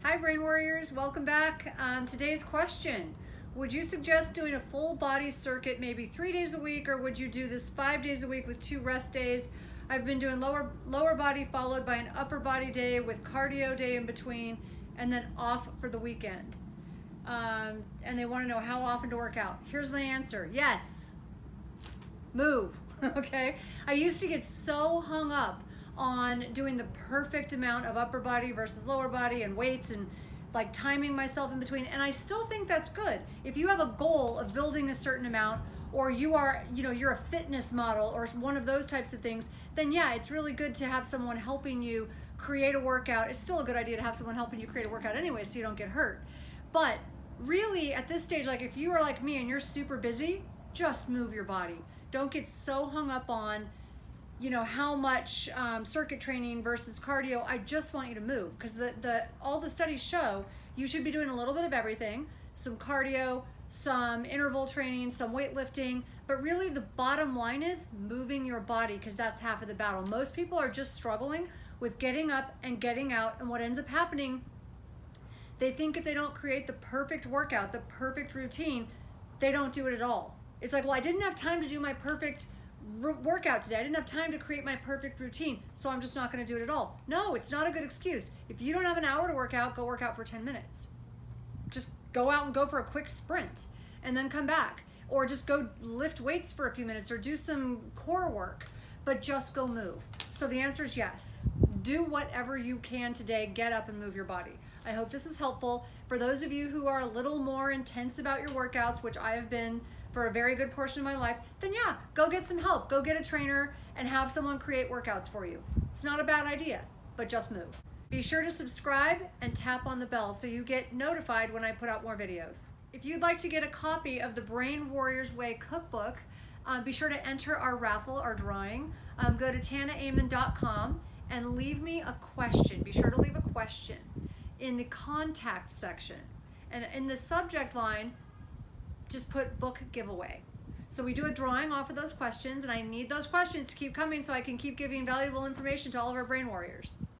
Hi Brain Warriors, welcome back. Today's question, would you suggest doing a full body circuit maybe 3 days a week, or would you do this 5 days a week with 2 rest days? I've been doing lower body followed by an upper body day with cardio day in between, and then off for the weekend. And they want to know how often to work out. Here's my answer, yes. Move, okay? I used to get so hung up on doing the perfect amount of upper body versus lower body and weights and like timing myself in between, and I still think that's good. If you have a goal of building a certain amount, or you're a fitness model or one of those types of things, then yeah, it's really good to have someone helping you create a workout. It's still a good idea to have someone helping you create a workout anyway so you don't get hurt. But really at this stage, like if you are like me and you're super busy, just move your body. Don't get so hung up on how much circuit training versus cardio. I just want you to move, because all the studies show you should be doing a little bit of everything, some cardio, some interval training, some weightlifting, but really the bottom line is moving your body, because that's half of the battle. Most people are just struggling with getting up and getting out, and what ends up happening, they think if they don't create the perfect workout, the perfect routine, they don't do it at all. It's like, well, I didn't have time to do my perfect workout today. I didn't have time to create my perfect routine, so I'm just not going to do it at all. No, it's not a good excuse. If you don't have an hour to work out, go work out for 10 minutes. Just go out and go for a quick sprint and then come back, or just go lift weights for a few minutes or do some core work, but just go move. So the answer is yes. Do whatever you can today. Get up and move your body. I hope this is helpful. For those of you who are a little more intense about your workouts, which I have been for a very good portion of my life, then yeah, go get some help. Go get a trainer and have someone create workouts for you. It's not a bad idea, but just move. Be sure to subscribe and tap on the bell so you get notified when I put out more videos. If you'd like to get a copy of the Brain Warriors Way cookbook, be sure to enter our raffle, our drawing. Go to tanaamen.com and leave me a question. Be sure to leave a question in the contact section. And in the subject line, just put book giveaway. So we do a drawing off of those questions, and I need those questions to keep coming so I can keep giving valuable information to all of our brain warriors.